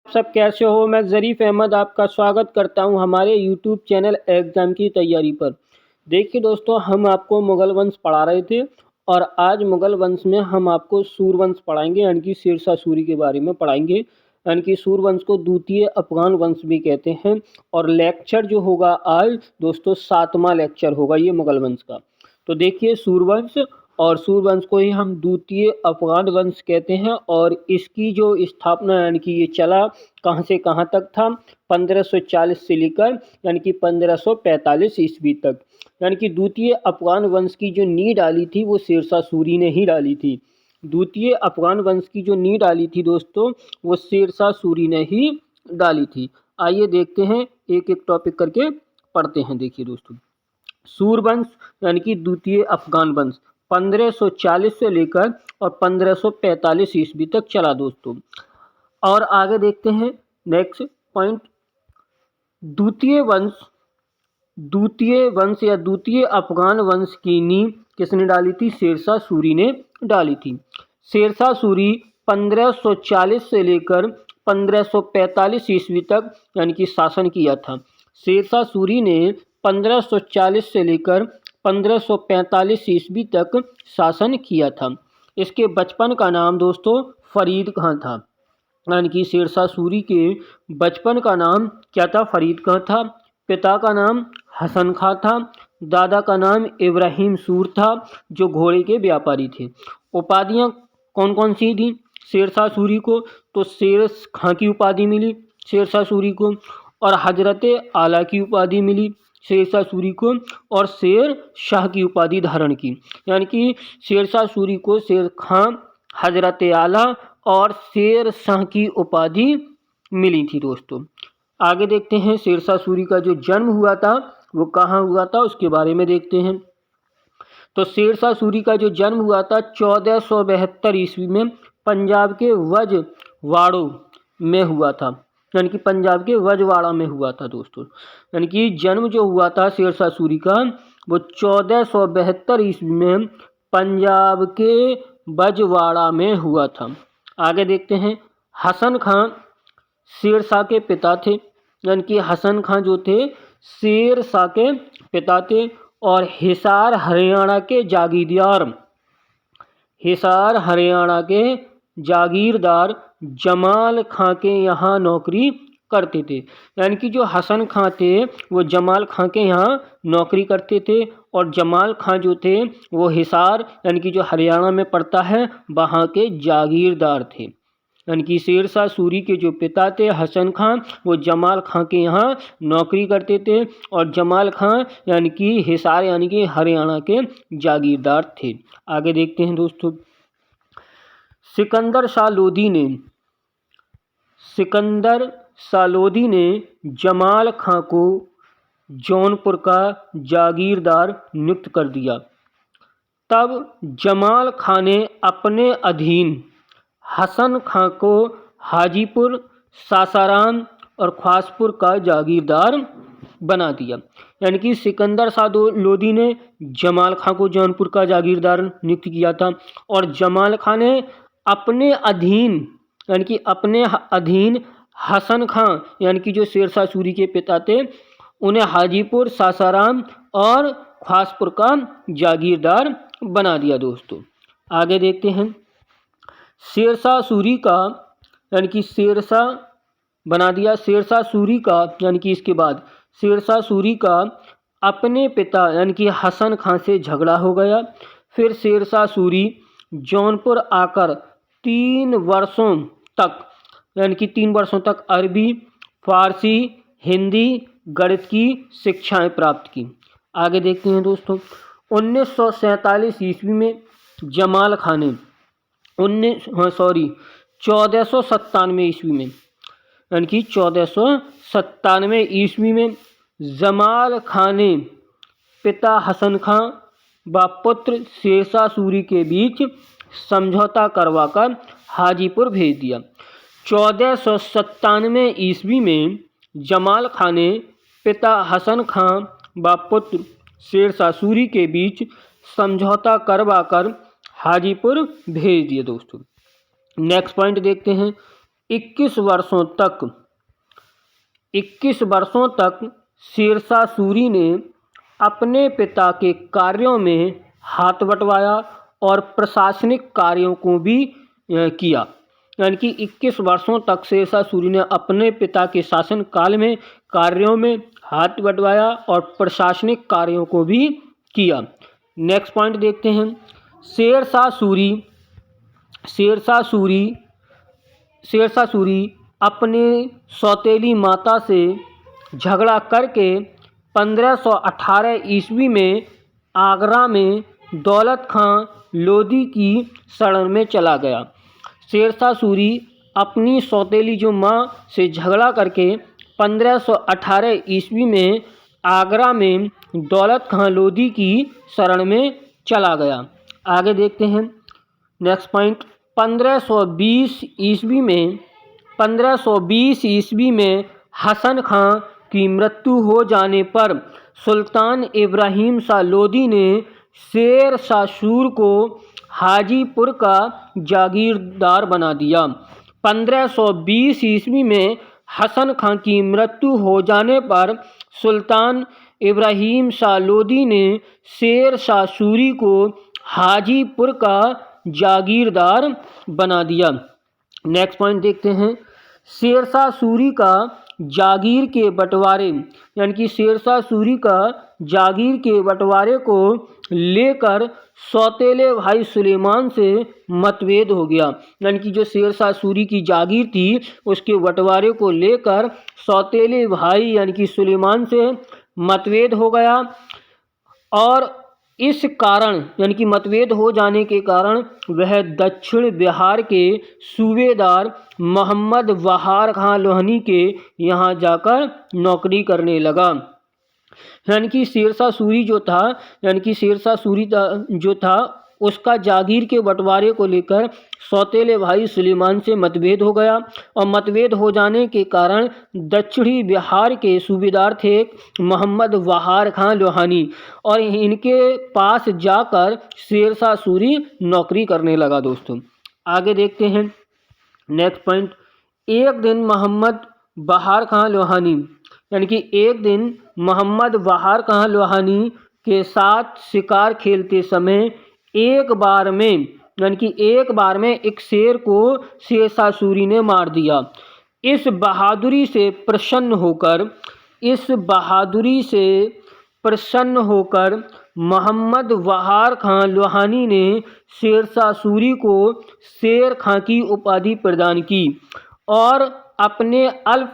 सब कैसे हो। मैं ज़रीफ़ अहमद आपका स्वागत करता हूं हमारे यूट्यूब चैनल एग्ज़ाम की तैयारी पर। देखिए दोस्तों, हम आपको मुग़ल वंश पढ़ा रहे थे और आज मुग़ल वंश में हम आपको सूर्यवंश पढ़ाएंगे, यानी कि शेरशाह सूरी के बारे में पढ़ाएंगे। यानी कि सूर्यवंश को द्वितीय अफ़गान वंश भी कहते हैं। और लेक्चर जो होगा आज दोस्तों 7वां लेक्चर होगा ये मुग़ल वंश का। तो देखिए सूर्यवंश, और सूर्यवंश को ही हम द्वितीय अफ़गान वंश कहते हैं। और इसकी जो स्थापना यानी कि ये चला कहाँ से कहाँ तक था, 1540 से लेकर यानी कि 1545 ईस्वी तक। यानी कि द्वितीय अफ़गान वंश की जो नींव डाली थी वो शेरशाह सूरी ने ही डाली थी। द्वितीय अफ़गान वंश की जो नींव डाली थी दोस्तों वो शेरशाह सूरी ने ही डाली थी। आइए देखते हैं, एक एक टॉपिक करके पढ़ते हैं। देखिए दोस्तों, सूर्यवंश यानी कि द्वितीय अफ़गान वंश 1540 से लेकर और 1545 ईस्वी तक चला दोस्तों। और आगे देखते हैं नेक्स्ट पॉइंट, द्वितीय वंश या द्वितीय अफ़गान वंश की नींव किसने डाली थी? शेरशाह सूरी ने डाली थी। शेरशाह सूरी 1540 से लेकर 1545 ईस्वी तक यानी कि शासन किया था। शेरशाह सूरी ने 1540 से लेकर 1545 ईस्वी तक शासन किया था। इसके बचपन का नाम दोस्तों फरीद खां था। यानी कि शेरशाह सूरी के बचपन का नाम क्या था? फरीद खां था। पिता का नाम हसन खां था। दादा का नाम इब्राहिम सूर था जो घोड़े के व्यापारी थे। उपाधियाँ कौन कौन सी थी शेरशाह सूरी को? तो शेर खां की उपाधि मिली शेरशाह सूरी को, और हजरत आला की उपाधि मिली शेरशाह सूरी को, और शेर शाह की उपाधि धारण की। यानी कि शेरशाह सूरी को शेर खां, हजरत आला और शेर शाह की उपाधि मिली थी दोस्तों। आगे देखते हैं, शेरशाह सूरी का जो जन्म हुआ था वो कहाँ हुआ था उसके बारे में देखते हैं। तो शेरशाह सूरी का जो जन्म हुआ था 1472 ईस्वी में पंजाब के वजवाड़ों में हुआ था। यानी कि पंजाब के वजवाड़ा में हुआ था दोस्तों। यानी कि जन्म जो हुआ था शेरशाह सूरी का वो 1472 ईस्वी में पंजाब के वजवाड़ा में हुआ था। आगे देखते हैं, हसन खां शेरशाह के पिता थे। यानी कि हसन खां जो थे शेरशाह के पिता थे। और हिसार हरियाणा के जागीरदार जमाल खां के यहाँ नौकरी करते थे। यानी कि जो हसन खां थे वो जमाल खां के यहाँ नौकरी करते थे, और जमाल खां जो थे वो हिसार यानी कि जो हरियाणा में पड़ता है वहाँ के जागीरदार थे। यानी कि शेरशाह सूरी के जो पिता थे हसन खां वो जमाल खां के यहाँ नौकरी करते थे, और जमाल खां यानी कि हिसार यानी कि हरियाणा के जागीरदार थे। आगे देखते हैं दोस्तों, सिकंदर शाह लोधी ने जमाल खां को जौनपुर का जागीरदार नियुक्त कर दिया। तब जमाल खां ने अपने अधीन हसन खां को हाजीपुर, सासाराम और ख्वासपुर का जागीरदार बना दिया। यानी कि सिकंदर शाह लोधी ने जमाल खां को जौनपुर का जागीरदार नियुक्त किया था, और जमाल खां ने अपने अधीन यानी कि अपने अधीन हसन खां यानी कि जो शेरशाह सूरी के पिता थे उन्हें हाजीपुर, सासाराम और ख्वासपुर का जागीरदार बना दिया दोस्तों। आगे देखते हैं, शेरशाह सूरी का यानी कि शेरशाह बना दिया। शेरशाह सूरी का यानी कि इसके बाद शेरशाह सूरी का अपने पिता यानी कि हसन खां से झगड़ा हो गया। फिर शेरशाह सूरी जौनपुर आकर 3 वर्षों तक यानी कि 3 वर्षों तक अरबी, फारसी, हिंदी, गणित की शिक्षाएं प्राप्त की। आगे देखते हैं दोस्तों, 1947 ईस्वी में जमाल खां ने 1497 ईस्वी में यानी कि 1497 ईस्वी में जमाल खां ने पिता हसन खां व पुत्र शेरशाह सूरी के बीच समझौता करवाकर हाजीपुर भेज दिया। 1497 ईस्वी में जमाल खां ने पिता हसन खां व पुत्र शेरशाह सूरी के बीच समझौता करवाकर हाजीपुर भेज दिए दोस्तों। नेक्स्ट पॉइंट देखते हैं, 21 वर्षों तक शेरशाह सूरी ने अपने पिता के कार्यों में हाथ बंटवाया और प्रशासनिक कार्यों को भी किया। यानी कि 21 वर्षों तक शेरशाह सूरी ने अपने पिता के शासन काल में कार्यों में हाथ बंटवाया और प्रशासनिक कार्यों को भी किया। नेक्स्ट पॉइंट देखते हैं। शेरशाह सूरी अपने सौतेली माता से झगड़ा करके 1518 ईस्वी में आगरा में दौलत खां लोधी की शरण में चला गया। शेरशाह सूरी अपनी सौतेली जो माँ से झगड़ा करके 1518 ईस्वी में आगरा में दौलत खां लोधी की शरण में चला गया। आगे देखते हैं। Next point. 1520 ईस्वी में हसन खां की मृत्यु हो जाने पर सुल्तान इब्राहिम शाह लोधी ने शेर शाह सूरी को हाजीपुर का जागीरदार बना दिया। 1520 ईस्वी में हसन खां की मृत्यु हो जाने पर सुल्तान इब्राहिम शाह लोधी ने शेर शाह सूरी को हाजीपुर का जागीरदार बना दिया। नेक्स्ट पॉइंट देखते हैं। शेरशाह सूरी का जागीर के बंटवारे, यानी कि शेरशाह सूरी का जागीर के बंटवारे को लेकर सौतेले भाई सुलेमान से मतभेद हो गया। यानी कि जो शेरशाह सूरी की जागीर थी उसके बंटवारे को लेकर सौतेले भाई यानी कि सुलेमान से मतभेद हो गया और इस कारण यानी कि मतभेद हो जाने के कारण वह दक्षिण बिहार के सूबेदार मोहम्मद बहार खां लोहानी के यहाँ जाकर नौकरी करने लगा। यानी कि शेरशाह सूरी जो था उसका जागीर के बंटवारे को लेकर सौतेले भाई सुलेमान से मतभेद हो गया और मतभेद हो जाने के कारण दक्षिणी बिहार के सूबेदार थे मोहम्मद बहार खां लोहानी और इनके पास जाकर शेरशाह सूरी नौकरी करने लगा। दोस्तों आगे देखते हैं। Next point. एक दिन मोहम्मद बहार खां लोहानी के साथ शिकार खेलते समय एक बार में एक शेर को शेरशाह सूरी ने मार दिया। इस बहादुरी से प्रसन्न होकर मोहम्मद बहार खां लोहानी ने शेरशाह सूरी को शेर खां की उपाधि प्रदान की और अपने अल्प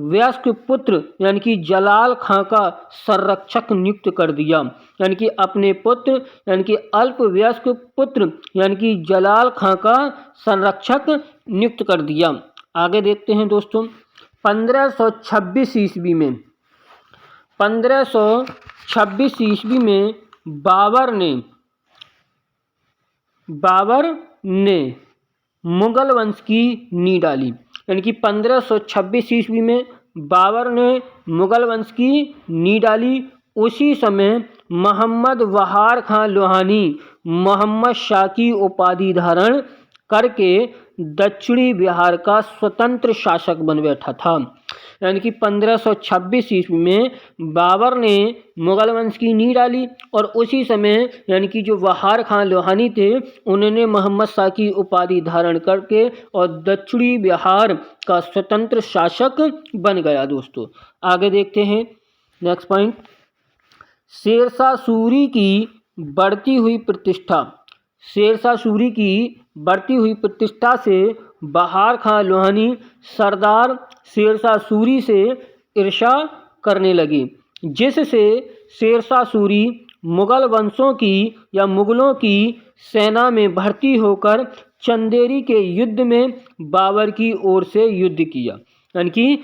वयस्क पुत्र यानी कि जलाल खां का संरक्षक नियुक्त कर दिया। यानी कि अपने पुत्र यानी कि अल्प वयस्क पुत्र यानी कि जलाल खां का संरक्षक नियुक्त कर दिया। आगे देखते हैं दोस्तों। 1526 ईस्वी में बाबर ने मुगल वंश की नींव डाली। यानी कि 1526 ईस्वी में बाबर ने मुगल वंश की नींव डाली। उसी समय मोहम्मद बहार खां लोहानी मोहम्मद शाह की उपाधि धारण करके दक्षिणी बिहार का स्वतंत्र शासक बन बैठा था। यानी कि 1526 ईस्वी में बाबर ने मुगल वंश की नींव डाली और उसी समय यानी कि जो बहार खां लोहानी थे उन्होंने मोहम्मद शाह की उपाधि धारण करके और दक्षिणी बिहार का स्वतंत्र शासक बन गया। दोस्तों आगे देखते हैं। Next point. शेरशाह सूरी की बढ़ती हुई प्रतिष्ठा से बहार खां लोहानी सरदार शेरशाह सूरी से ईर्ष्या करने लगे, जिससे शेरशाह सूरी मुगलों की सेना में भर्ती होकर चंदेरी के युद्ध में बाबर की ओर से युद्ध किया। यानी कि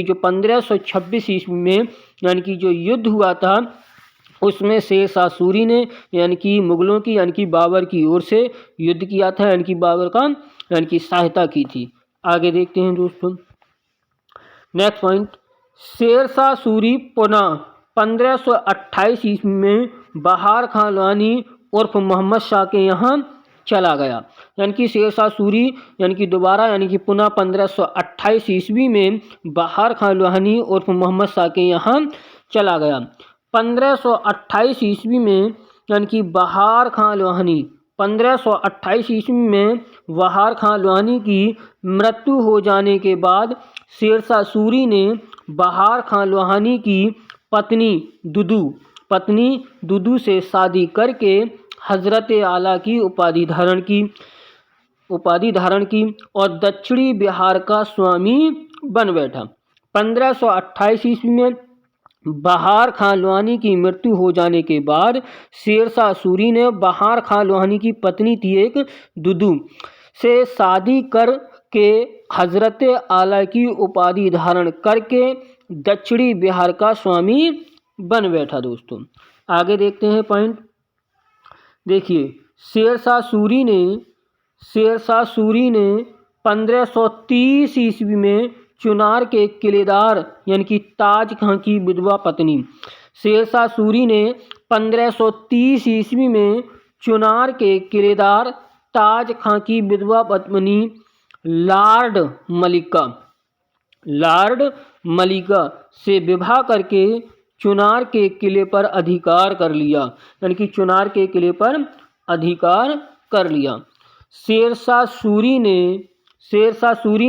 जो 1526 ईस्वी में यानी कि जो युद्ध हुआ था उसमें शेरशाह सूरी ने यानी कि मुगलों की यानी कि बाबर की ओर से युद्ध किया था, यानी कि बाबर का यानी कि सहायता की थी। आगे देखते हैं दोस्तों। Next point. शेरशाह सूरी पुनः 1528 ईस्वी में बहार खां लोहानी उर्फ मोहम्मद शाह के यहाँ चला गया। यानी कि शेरशाह सूरी यानी कि दोबारा यानी कि पुनः 1528 ईस्वी में बहार खान लोहानी उर्फ मोहम्मद शाह के यहाँ चला गया। 1528 ईस्वी में यानी कि बहार खान लोहानी 1528 ईस्वी में बहार खान लोहानी की मृत्यु हो जाने के बाद शेरशाह सूरी ने बहार खान लोहानी की पत्नी दुदू से शादी करके हजरत आला की उपाधि धारण की और दक्षिणी बिहार का स्वामी बन बैठा। 1528 ईस्वी में बहार खान लोहानी की मृत्यु हो जाने के बाद शेरशाह सूरी ने बहार खान लोहानी की पत्नी थी एक दुदू से शादी करके हजरत आला की उपाधि धारण करके दक्षिणी बिहार का स्वामी बन बैठा। दोस्तों आगे देखते हैं पॉइंट। देखिए शेरशाह सूरी ने 1530 ईस्वी में चुनार के किलेदार यानी कि ताज खां की विधवा पत्नी शेरशाह सूरी ने 1530 ईस्वी में चुनार के किलेदार ताज खां की विधवा पत्नी लॉर्ड मलिका से विवाह करके चुनार के किले पर अधिकार कर लिया। यानी कि चुनार के किले पर अधिकार कर लिया। शेरशाह सूरी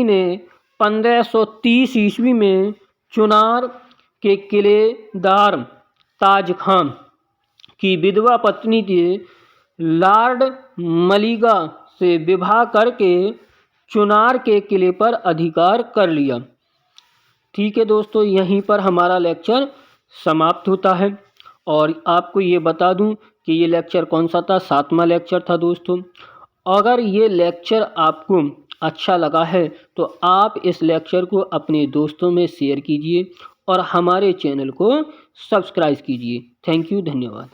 ने 1530 ईस्वी में चुनार के किलेदार ताज खां की विधवा पत्नी थी लॉर्ड मलिका से विवाह करके चुनार के किले पर अधिकार कर लिया। ठीक है दोस्तों, यहीं पर हमारा लेक्चर समाप्त होता है। और आपको ये बता दूं कि ये लेक्चर कौन सा था, 7वां लेक्चर था। दोस्तों अगर ये लेक्चर आपको अच्छा लगा है तो आप इस लेक्चर को अपने दोस्तों में शेयर कीजिए और हमारे चैनल को सब्सक्राइब कीजिए। थैंक यू, धन्यवाद।